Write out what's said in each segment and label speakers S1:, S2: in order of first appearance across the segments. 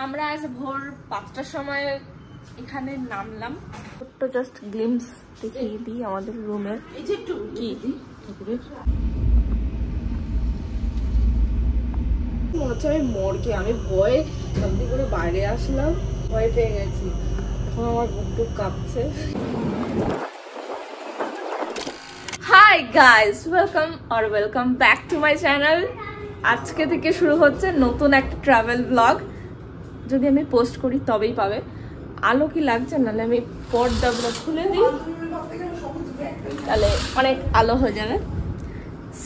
S1: আমরা আজ ভোর 5টার সময় এখানে নামলাম। ছোট্ট জাস্ট গ্লিমস দেখিয়ে দিই আমাদের রুমের। এই যে একটু কি ঠাকুরের মনে হচ্ছে আমি মরকে, আমি ভয়ে জলদি করে বাইরে আসলাম, ভয় পেয়ে গেছি। এখন আমার বুক কাঁপছে। Hi guys, welcome back to my channel. আজকে থেকে শুরু হচ্ছে নতুন একটা ট্রাভেল ব্লগ। যদি আমি পোস্ট করি তবেই পাবে। আলো কি লাগছে, নাহলে আমি পর্দাগুলো খুলে দিই, তাহলে অনেক আলো হয়ে যাবে।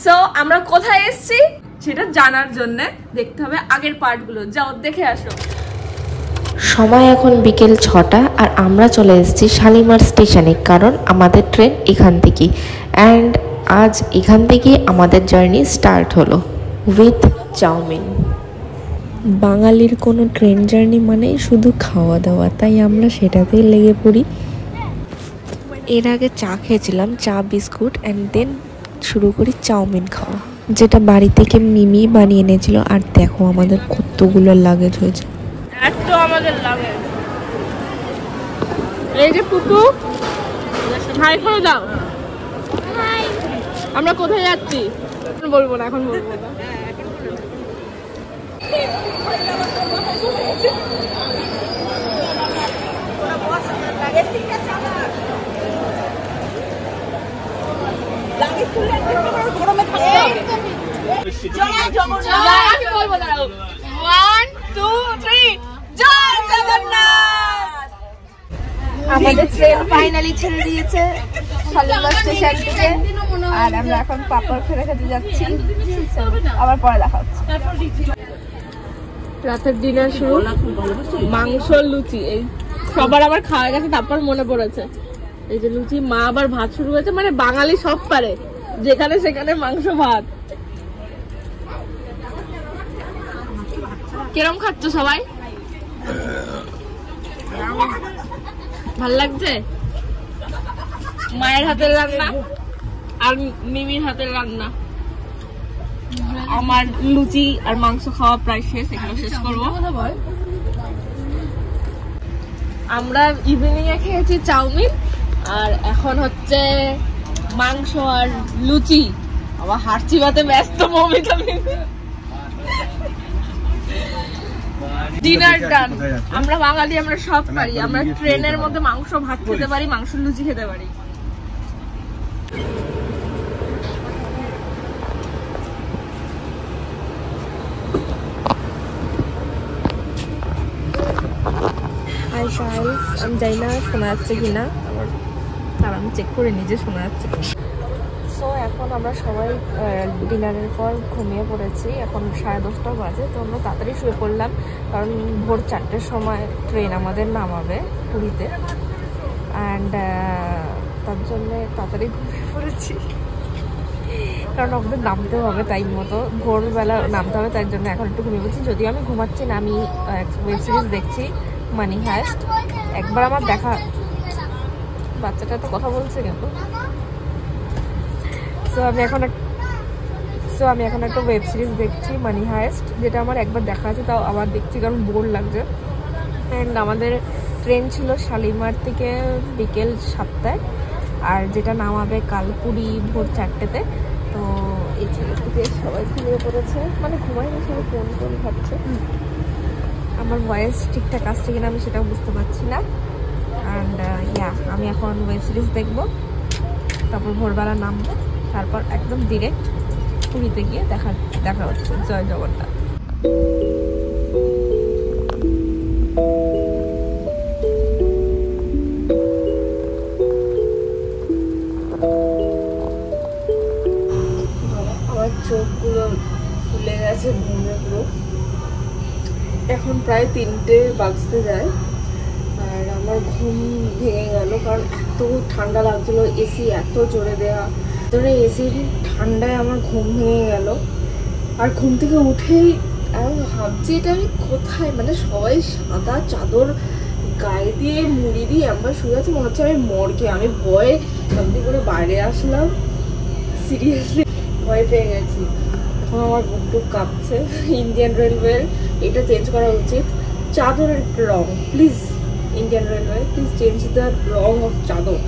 S1: সো আমরা কোথায় এসেছি সেটা জানার জন্য দেখতে হবে আগের পার্টগুলো। যাও দেখে আসো।
S2: সময় এখন বিকেল 6টা আর আমরা চলে এসেছি শালিমার স্টেশনে, কারণ আমাদের ট্রেন এখান থেকে। অ্যান্ড আজ এখান থেকে আমাদের জার্নি স্টার্ট হলো উইথ চাউমিন। বাঙালির কোনো ট্রেন জার্নি মানেই শুধু খাওয়া দাওয়া, তাই আমরা সেটাতেই লেগে পড়ি। এর আগে চা খেয়েছিলাম, চা বিস্কুট, অ্যান্ড দেন শুরু করি চাউমিন খাওয়া, যেটা বাড়ি থেকে মিমি বানিয়ে এনেছিল। আর দেখো আমাদের কতগুলো লাগেজ হয়েছে।
S1: এত আমাদের লাগে। এই যে পুপু, হাই করে দাও। আমরা কোথায় যাচ্ছি বলবো না, এখন বলবো না।
S3: আমাদের ট্রেন ফাইনালি ছেড়ে দিয়েছে শালিমার স্টেশন থেকে, আর আমরা এখন পাপড় খেতে যাচ্ছি। আবার পরে দেখা হচ্ছে।
S1: রাতের ডিনার শুরু, মাংস লুচি। এই সবার আবার খাওয়া গেছে, তারপর মনে পড়েছে এই যে লুচি। মা আবার ভাত শুরু করেছে, মানে বাঙালি সব পারে, যেখানে সেখানে মাংস ভাত। কিরম খাচ্ছ সবাই? ভাল লাগছে? মায়ের হাতের রান্না আর মিমির হাতের রান্না। আমার লুচি আর মাংস খাওয়া প্রায় শেষ, এখানে শেষ করবো। আমরা ইভিনিং এ খেয়েছি চাউমিন, আর এখন হচ্ছে মাংস আর লুচি। আবার হাঁটছি বাতে ব্যস্ত মমিতা মিমি। ডিনার ডান। আমরা বাঙালি, আমরা সব পারি। আমরা ট্রেনের মধ্যে মাংস ভাত খেতে পারি, মাংস লুচি খেতে পারি। হাই গাইস, আমি জানি না শোনা যাচ্ছে কিনা, তার আমি চেক করে নিজে শোনা যাচ্ছে কিনা। সো এখন আমরা সবাই ডিনারের পর ঘুমিয়ে পড়েছি। এখন 10:30 বাজে, তো আমরা তাড়াতাড়ি শুয়ে পড়লাম, কারণ ভোর 4টের সময় ট্রেন আমাদের নামাবে পুরীতে। অ্যান্ড তার জন্যে তাড়াতাড়ি ঘুমিয়ে পড়েছি, কারণ আমাদের নামতেও হবে টাইম মতো, ভোরবেলা নামতে হবে। তাই জন্য এখন একটু ঘুমিয়ে পড়ছি। যদিও আমি ঘুমাচ্ছি না, আমি ওয়েব সিরিজ দেখছি, মানি হাইস্ট। একবার আমার দেখা, বাচ্চাটা তো কথা বলছে কিন্তু। সো আমি এখন একটা ওয়েব সিরিজ দেখছি, মানি হাইস্ট, যেটা আমার একবার দেখা আছে, তাও আবার দেখছি কারণ বোর লাগছে। অ্যান্ড আমাদের ট্রেন ছিল শালিমার থেকে বিকেল 7টায়, আর যেটা নামাবে কাল পুরী ভোর 4টেতে। তো এই ছেলে থেকে সবাই ঘুমিয়ে পড়েছে, মানে ঘুমায়নি, সবাই ফোন খাচ্ছে। আমার ভয়েস ঠিকঠাক আসছে কিনা আমি সেটাও বুঝতে পারছি না। অ্যান্ড আমি এখন ওয়েব সিরিজ দেখবো, তারপর ভোরবেলা নামবো, তারপর একদম ডিরেক্ট পুরীতে গিয়ে দেখা হচ্ছে। জয় জগন্নাথ। আমার চোখগুলো ফুলে গেছে ঘুমে পুরো। এখন প্রায় 3টে বাজতে যায়, আর আমার ঘুম ভেঙে গেল, কারণ এত ঠান্ডা লাগছিল, এসি এত জোরে দেওয়া, ধরে এসির ঠান্ডায় আমার ঘুম ভেঙে গেল। আর ঘুম থেকে উঠেই আমি ভাবছি এটা আমি কোথায়, মানে সবাই সাদা চাদর গায়ে দিয়ে মুড়ি দিয়ে আমরা শুয়ে আছি, মনে হচ্ছে আমি মরকে। আমি ভয়ে জলদি করে বাইরে আসলাম, সিরিয়াসলি ভয় পেয়ে গেছি। এখন আমার বুক কাঁপছে। ইন্ডিয়ান রেলওয়ের এটা চেঞ্জ করা উচিত। চাদরের রং, please Indian railway please change the রং অফ চাদর।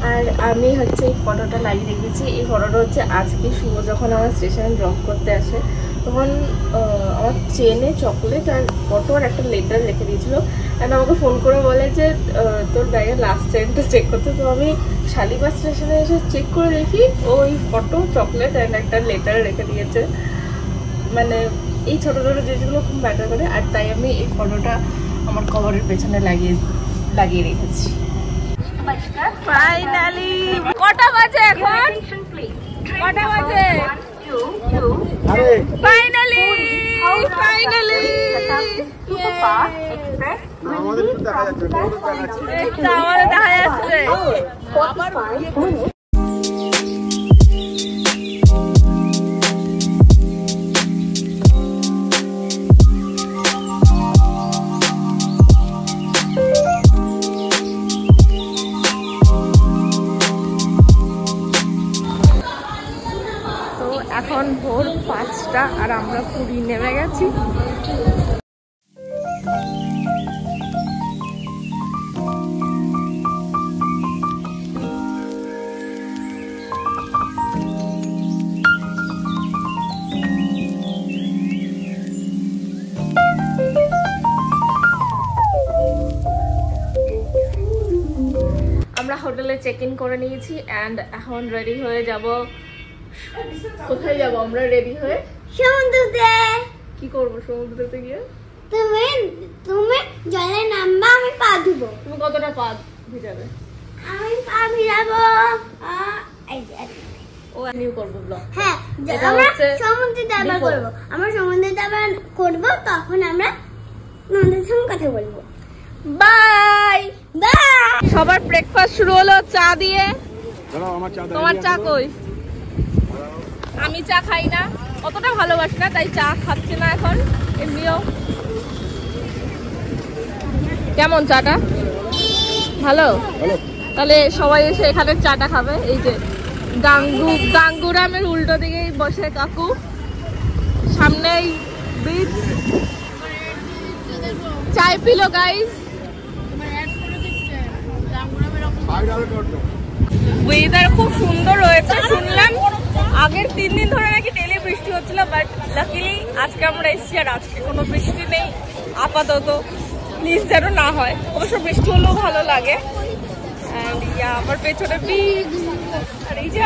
S1: আর আমি হচ্ছে এই ফটোটা লাগিয়ে রেখেছি। এই ফটোটা হচ্ছে আজকে শুভ যখন আমার স্টেশনে ড্রপ করতে আসে তখন আমার চেনে চকলেট আর ফটো আর একটা লেটার রেখে দিয়েছিল। অ্যান্ড আমাকে ফোন করে বলে যে তোর ব্যাগের লাস্ট চেনটা চেক করতে। তো আমি শালিমার স্টেশনে এসে চেক করে দেখি ওই ফটো, চকলেট অ্যান্ড একটা লেটার রেখে দিয়েছে। মানে এই ছোটো ছোটো জিনিসগুলো খুব ম্যাটার করে। আর তাই আমি এই ফটোটা আমার কভারের পেছনে লাগিয়ে রেখেছি। ফাইনালি কটা বাজে এখন? কটা বাজে? ফাইনালি ফাইনালি আমাদের দেখা যাচ্ছে। এখন ভোর 5টা আর আমরা পুরী নেমে গেছি। আমরা হোটেলে চেক ইন করে নিয়েছি অ্যান্ড এখন রেডি হয়ে যাব। কোথায় যাব আমরা রেডি হয়ে?
S3: সমুদ্রতে।
S1: কি করব সমুদ্রতে গিয়ে?
S3: তুমি জলে নামবা, আমি পা ধুবো।
S1: তুমি কতটা পা ভিজাবে?
S3: আমি পা ভিজাবো এই যে
S1: ও নিউ করব ব্লগ।
S3: হ্যাঁ, আমরা সমুদ্রে যাবার করব। আমরা সমুদ্রে যাবার করব, তখন আমরা নন্দের সঙ্গে কথা বলবো।
S1: Bye
S3: bye.
S1: সবার ব্রেকফাস্ট শুরু হলো চা দিয়ে। তোমার চা কই? আমি চা খাই না, অতটা ভালোবাসি না, তাই চা খাচ্ছি না এখন। এমনিও কেমন চাটা? ভালো। তাহলে সবাই এসে এখানে চাটা খাবে। এই যে গাঙ্গুরামের উল্টো দিকে বসে কাকু, সামনেই বিচ। চায় পিলো গাইস। ওয়েদার খুব সুন্দর রয়েছে। শুনলাম আগের 3 দিন ধরে নাকি ডেলি বৃষ্টি হচ্ছিল, বাট লাকিলি আজকে আমরা এসেছি আর আজকে কোনো বৃষ্টি নেই আপাতত। প্লিজ যেন না হয়, অবশ্য বৃষ্টি হলেও ভালো লাগে। আমার পেছনে বিচ আর এই যে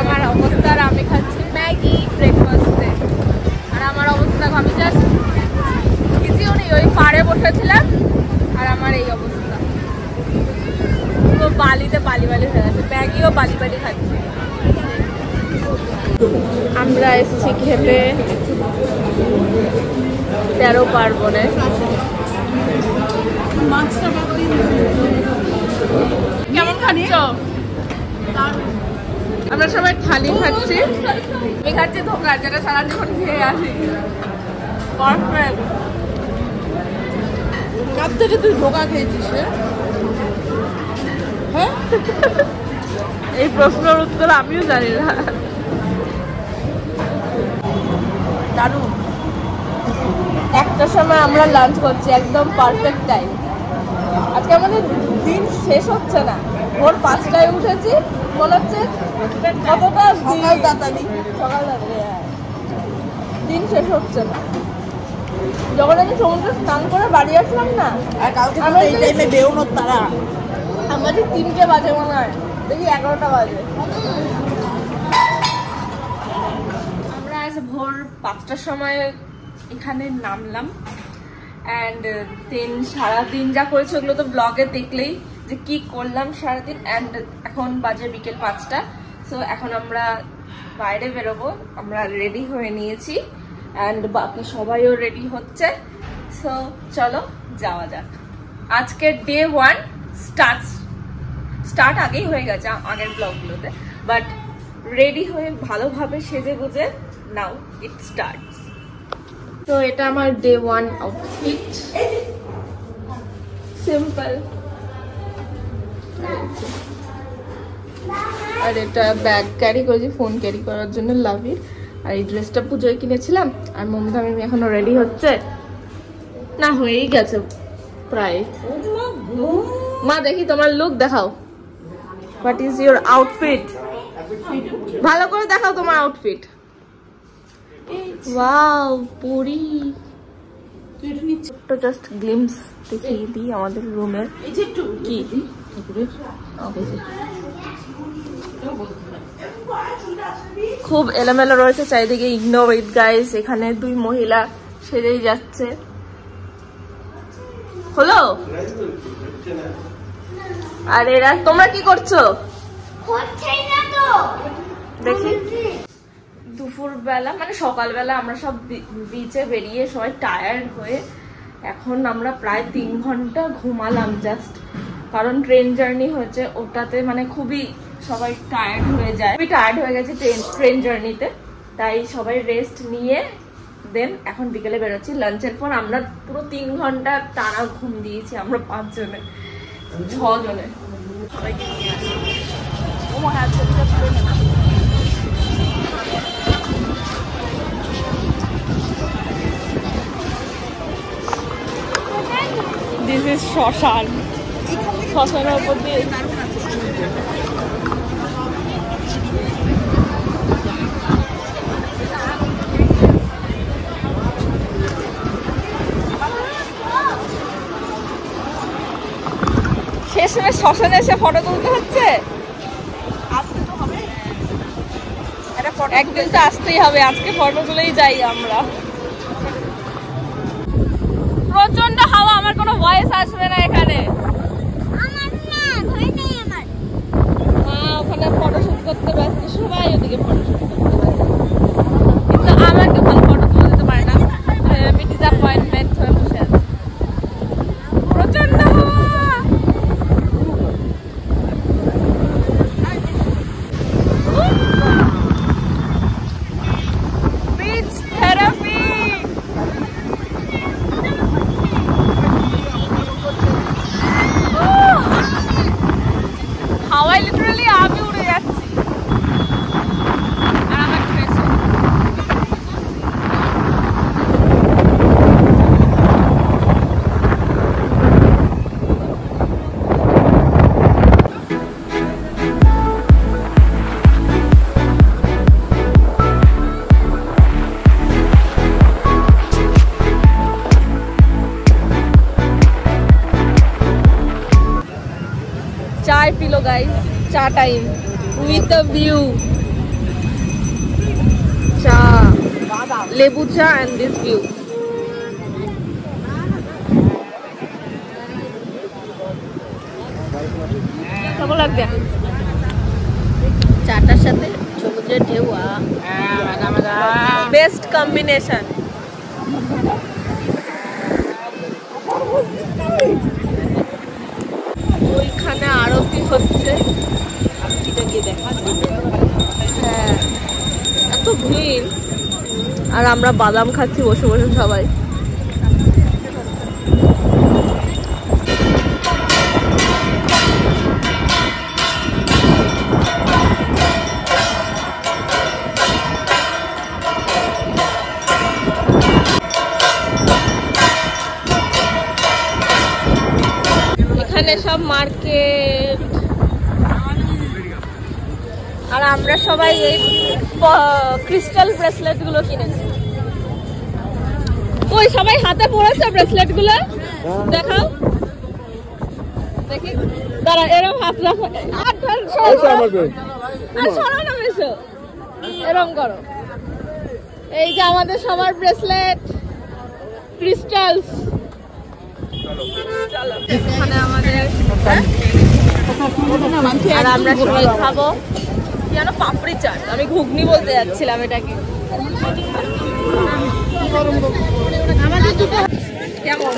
S1: আমার অবস্থা। আর আমি খাচ্ছি ম্যাগি ব্রেকফাস্টে। আর আমার অবস্থা আমি জাস্ট কিছুও নেই, ওই পাড়ে বসেছিলাম আর আমার এই অবস্থা। পুরো বালিতে বালি হয়ে গেছে। ম্যাগিও বালি খাচ্ছি। আমরা এসেছি খেতে 13 পার্বণে। কেমন খাচ্ছ? আমরা সবাই থালি খাচ্ছি। আমি খাচ্ছি ধোকা, যেটা সারা জীবন খেয়ে আসি। পারফেক্ট। কার থেকে তুই ধোকা খেয়েছিস? হ্যাঁ, এই প্রশ্নের উত্তর আমিও জানি না। দারুণ। 1টার সময় আমরা লাঞ্চ করছি, একদম পারফেক্ট টাইম। আজকে আমাদের দিন শেষ হচ্ছে না। ভোর 5টায় উঠেছি, মনে হচ্ছে কতটা সকাল তাড়াতাড়ি। দিন শেষ হচ্ছে না। যখন আমি সমুদ্রে স্নান করে বাড়ি আসলাম না, আমরা 3টে বাজে মনে হয়, দেখি 11টা বাজে। আমরা আজ ভোর 5টার সময় এখানে নামলাম অ্যান্ড দেন সারাদিন যা করেছি ওগুলো তো ব্লগে দেখলেই যে কি করলাম সারাদিন। অ্যান্ড এখন বাজে বিকেল 5টা। সো এখন আমরা বাইরে বেরোবো। আমরা রেডি হয়ে নিয়েছি অ্যান্ড বাকি সবাইও রেডি হচ্ছে। সো চলো যাওয়া যাক। আজকের ডে 1 স্টার্ট আগেই হয়ে গেছে আগের ব্লগগুলোতে, বাট রেডি হয়ে ভালোভাবে সেজে গুজে নাও ইট স্টার্টস। তো এটা আমার ডে 1 আউটফিট, সিম্পল। আর এটা ব্যাগ ক্যারি করেছি ফোন ক্যারি করার জন্য, লাভি। আর এই ড্রেসটা পুজোয় কিনেছিলাম। আর মমতামি এখনো রেডি হচ্ছে না, হয়েই গেছে প্রায়। মা দেখি তোমার লুক দেখাও, হোয়াট ইজ ইউর আউটফিট? ভালো করে দেখাও তোমার আউটফিট। ওয়াও পুরি। তো জাস্ট গ্লিমস দেখিয়ে দিই আমাদের রুমের কি খুব এলোমেলো রয়েছে চারিদিকে, ইগনোর ইট গাইস। এখানে 2 মহিলা সেরেই যাচ্ছে। হলো? আর এরা তোমরা কি করছো দেখি? দুপুর বেলা মানে সকালবেলা আমরা সব বিচে বেরিয়ে সবাই টায়ার্ড হয়ে এখন আমরা প্রায় 3 ঘন্টা ঘুমালাম জাস্ট, কারণ ট্রেন জার্নি হয়েছে ওটাতে, মানে খুবই সবাই টায়ার্ড হয়ে যায়। খুবই টায়ার্ড হয়ে গেছে ট্রেন জার্নিতে, তাই সবাই রেস্ট নিয়ে দেন এখন বিকেলে বেরোচ্ছি। লাঞ্চের পর আমরা পুরো 3 ঘন্টা টানা ঘুম দিয়েছি আমরা 5 জনে 6 জনে সবাইকে নিয়ে আসি। This is শ্মশান, শ্মশানের উপর দিয়ে শেষমেশ শ্মশানে এসে ফটো তুলতে হচ্ছে। একদিন তো আসতেই হবে, আজকে ফটো তুলেই যাই আমরা। প্রচন্ড হাওয়া, আমার কোনো ভয়েস আসবে না এখানে। ওখানে ফটোশুট করতে ব্যস্ত সবাই, ওদিকে ফটোশুট করতে ব্যস্ত, কিন্তু আমাকে ভালো ফটো তুলে দিতে পারে না। আমি ডিসঅ্যাপয়েন্টমেন্ট হয়ে বসে আছি। প্রচন্ড হাওয়া। Beach therapy. হাওয়ায় লিটারালি আমি উড়ে যাচ্ছি। আর আমার ড্রেস চায় পিলো গাইস, চা টাইম উইথ দ্য ভিউ। চা, লেবু চা এন্ড দিস ভিউ। কেমন লাগবে
S3: চাটার সাথে সমুদ্রের ঢেউ?
S1: Best combination. ওইখানে আরতি হচ্ছে, হ্যাঁ এত ভিড়। আর আমরা বাদাম খাচ্ছি বসে বসে সবাই। এখানে সব মার্কেট, আর আমরা সবাই এই ক্রিস্টাল ব্রেসলেট গুলো কিনেছি। ওই সবাই হাতে পড়েছে ব্রেসলেট গুলো, দেখাও দেখি। দাঁড়া, এরকম হাত রাখো, সরাও না বেশো, এরকম করো। এই যে আমাদের সবার ব্রেসলেট ক্রিস্টালস। এখানে আমাদের আর আমরা সবাই খাবো যেন পাপড়ি চাট। আমি ঘুগনি বলতে যাচ্ছিলাম এটাকে। কেমন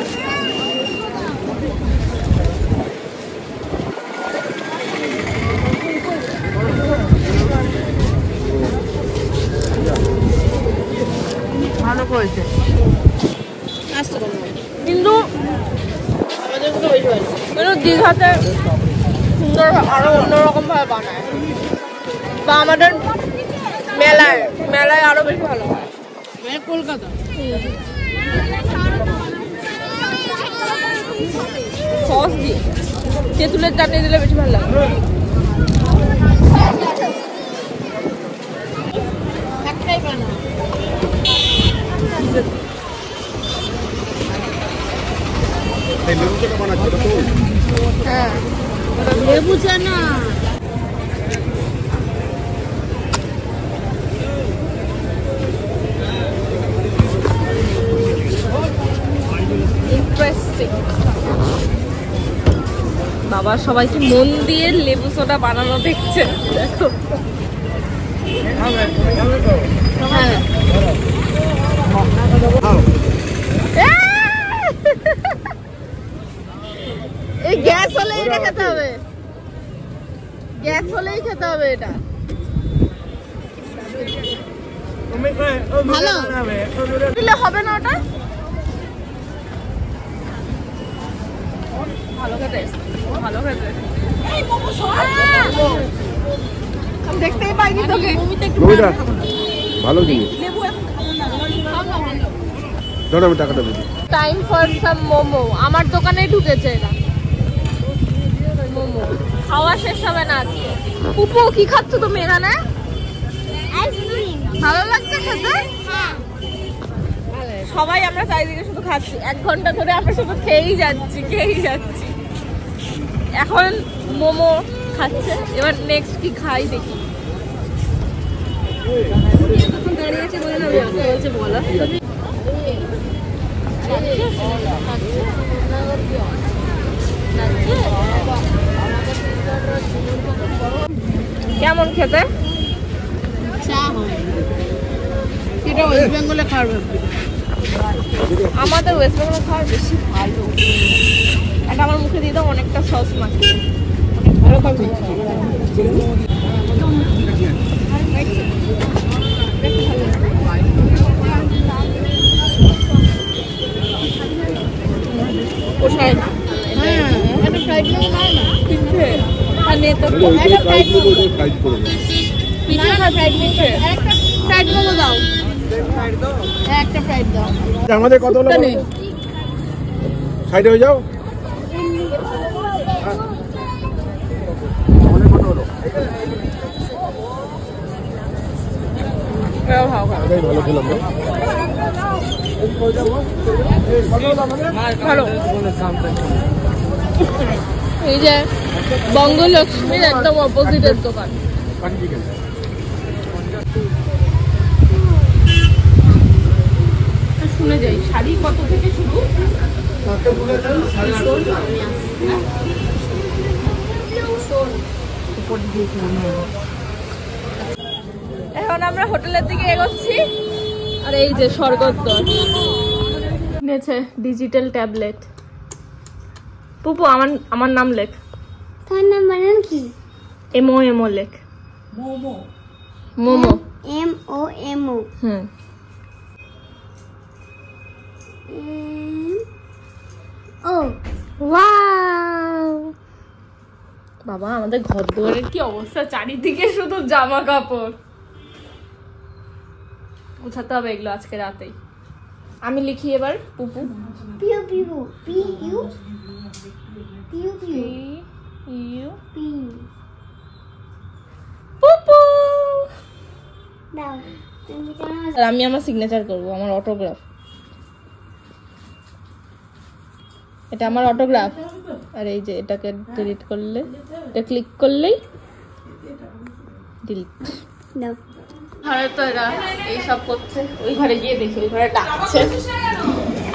S1: দীঘাতে সুন্দর আরো অন্যরকম ভাবে বানায়, বা আমাদের মেলায় আরো বেশি ভালো হয়। কলকাতা সস দিয়ে তেঁতুলের চাটনি দিলে বেশি ভালো লাগে। একটাই বানা হ্যাঁ লেবু চানা। ইন্টারেস্টিং। বাবা সবাইকে মন দিয়ে লেবু সোডা বানানো দেখছে, দেখো। হ্যাঁ এই গ্যাস হলে এটা খেতে হবে, গ্যাস হলেই খেতে হবে এটা। ভালো দিলে হবে না ওটা, ভালো খেতে ভালো খেতে। আমি দেখতেই পাইনি তোকে।
S4: ভালো জিনিস। ধরো আমি টাকাটা দিই।
S1: Time for some momo. আমার দোকানেই ঢুকেছে এরা মোমো। খাওয়া শেষ হবে না আজকে। পুপু কি খাচ্ছ তুমি এখানে? ভালো লাগছে খেতে? সবাই আমরা চারিদিকে শুধু খাচ্ছি, 1 ঘন্টা ধরে আমরা শুধু খেয়েই যাচ্ছি। এখন মোমো খাচ্ছে, এবার নেক্সট কি খাই দেখি। দাঁড়িয়ে আছে বলে না বলছে বলা। কেমন খেতে? এটা ওয়েস্ট বেঙ্গলে খাওয়ার, আমাদের ওয়েস্ট বেঙ্গলে খাওয়ার বেশি ভালো। এটা আমার মুখে দিয়ে দাও, অনেকটা সস মাখিয়ে।
S4: আমাদের কত হলো? সাইডে হয়ে যাও। ভালো খেলাম
S1: ভালো। এই যে বঙ্গলক্ষ্মীর একদম অপোজিটের দোকান। শুনে যাই শাড়ি কত থেকে শুরু? এখন আমরা হোটেলের দিকে এগোচ্ছি। আর এই যে স্বর্গদ্বার নিয়েছে ডিজিটাল ট্যাবলেট। পুপু আমার নাম লেখ।
S3: তোর নাম বানান কি?
S1: এমও লেখ। মোমো
S3: MOMO।
S1: হুম।
S3: ও
S1: ওয়াও বাবা, আমাদের ঘর দুয়ারের কি অবস্থা, চারিদিকে শুধু জামা কাপড়। উঠাতে হবে এগুলো আজকে রাতেই। আমি লিখি এবার পুপু।
S3: পিউ পিউ পিউ পিউ
S1: ইউ
S3: পিউ
S1: পুপু।
S3: দাও তুমি জানো।
S1: আর আমি আমার সিগনেচার করব, আমার অটোগ্রাফ। এটা আমার অটোগ্রাফ। আর এই যে এটাকে ডিলিট করলে, এটা ক্লিক করলেই ডিলিট।
S3: দাও।
S1: ঘরে তো এরা এইসব করছে, ওই ঘরে গিয়ে দেখি ওই ঘরে ডাকছে।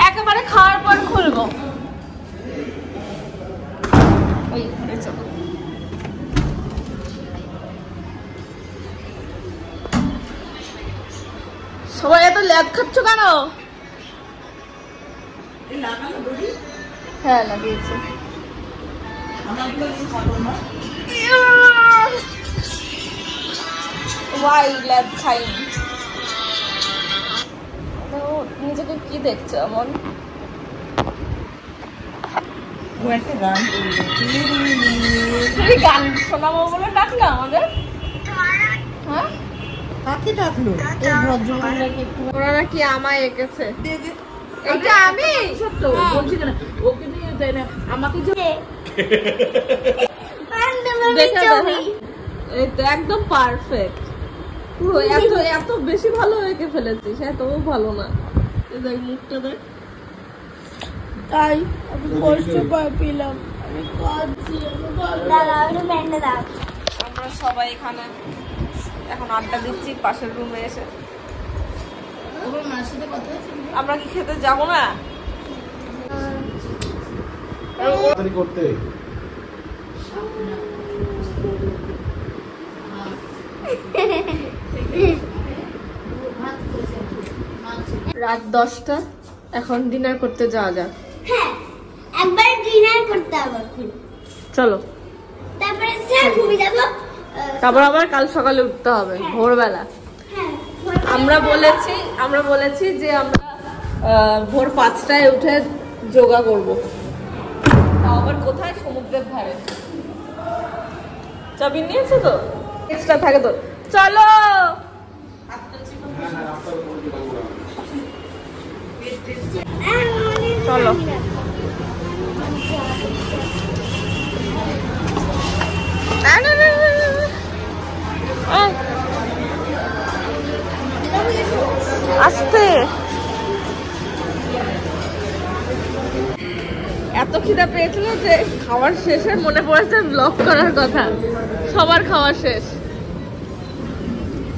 S1: একেবারে খাওয়ার পর খুলবো। ওই ঘরে চলো। সবাই এত ল্যাদ খাচ্ছ কেন? হ্যাঁ লাগিয়েছে। ওয়াই ল্যাদ খাইনি। নিজেকে কি দেখছো এমন? তুমি গান শোনাবো বলে ডাকলা আমাদের? হ্যাঁ, ওরা নাকি আমায় এঁকেছে। এটা আমি সত্য বলছি না, ওকে নিয়ে যাই না আমাকে এই তো একদম পারফেক্ট পুরো। এত এত বেশি ভালো এঁকে ফেলেছিস, এত ভালো না। দেখ মুখটা দেখ,
S3: তাই আমি কষ্ট পেলাম। আমরা সবাই এখানে এখন আড্ডা দিচ্ছি পাশের রুমে এসে। আমরা কি খেতে যাবো না?
S4: করতে
S1: রাত 10টা, এখন ডিনার করতে যাওয়া যাক।
S5: হ্যাঁ, একবার ডিনার করতে হবে।
S1: চলো,
S5: তারপরে স্যার ঘুমিয়ে যাব।
S1: তারপর আবার কাল সকালে উঠতে হবে ভোরবেলা।
S5: হ্যাঁ,
S1: আমরা বলেছি যে আমরা ভোর 5টায় উঠে যোগা করব। তাও আবার কোথায়? সমুদ্রের ধারে। চাবি নিয়েছো তো? এক্সট্রা থাকে তো। চলো চলো আস্তে। এত খিদা পেয়েছিল যে খাওয়ার শেষে মনে পড়েছে ব্লগ করার কথা। সবার খাওয়া শেষ,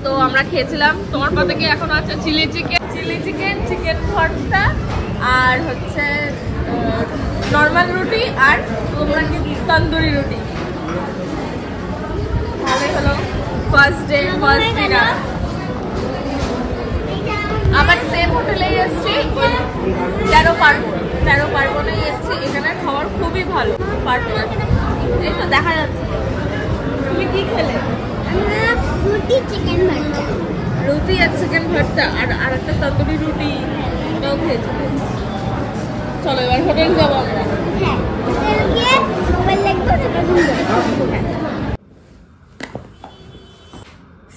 S1: তো আমরা খেয়েছিলাম। তোমার পাতে কি এখন আছে চিলি চিকেন, চিকেন ভর্তা, আর হচ্ছে নর্মাল রুটি, আর তোমরা কি তন্দুরি রুটি। ভালোই হলো, ফার্স্ট ডে ফার্স্ট ডিনার। আবার সেম হোটেলেই এসছি, 13 পার্বণেই এসছি। এখানে খাবার খুবই ভালো। এই তো দেখা যাচ্ছে। তুমি কি খেলে? রুটি আর চিকেন ভর্তা, আর একটা তন্দুরি রুটি, ওটাও খেয়েছি। চলো এবার হোটেল যাবো আমরা।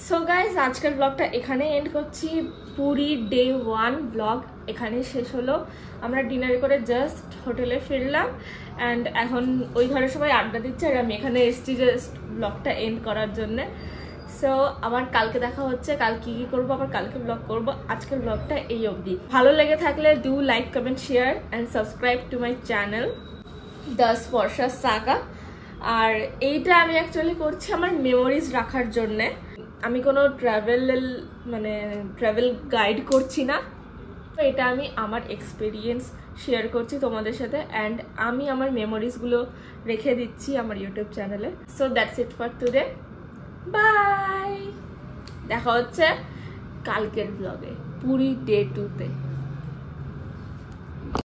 S1: সো গাইজ, আজকের ব্লগটা এখানে এন্ড করছি। পুরী ডে 1 ব্লগ এখানে শেষ হলো। আমরা ডিনার করে জাস্ট হোটেলে ফিরলাম, অ্যান্ড এখন ওই ঘরে সবাই আড্ডা দিচ্ছে, আর আমি এখানে এসছি জাস্ট ব্লগটা এন্ড করার জন্যে। সো আবার কালকে দেখা হচ্ছে। কাল কি করবো আবার কালকে ব্লগ করব। আজকের ব্লগটা এই অবধি। ভালো লেগে থাকলে do like, comment, share and subscribe to my channel the Sparsha saga. আর এইটা আমি অ্যাকচুয়ালি করছি আমার মেমোরিজ রাখার জন্যে। আমি কোনো ট্রাভেল গাইড করছি না, তো এটা আমি আমার এক্সপিরিয়েন্স শেয়ার করছি তোমাদের সাথে, অ্যান্ড আমি আমার মেমোরিজগুলো রেখে দিচ্ছি আমার ইউটিউব চ্যানেলে। So that's it for today. Bye, দেখা হচ্ছে কালকের ব্লগে পুরী ডে 2-তে।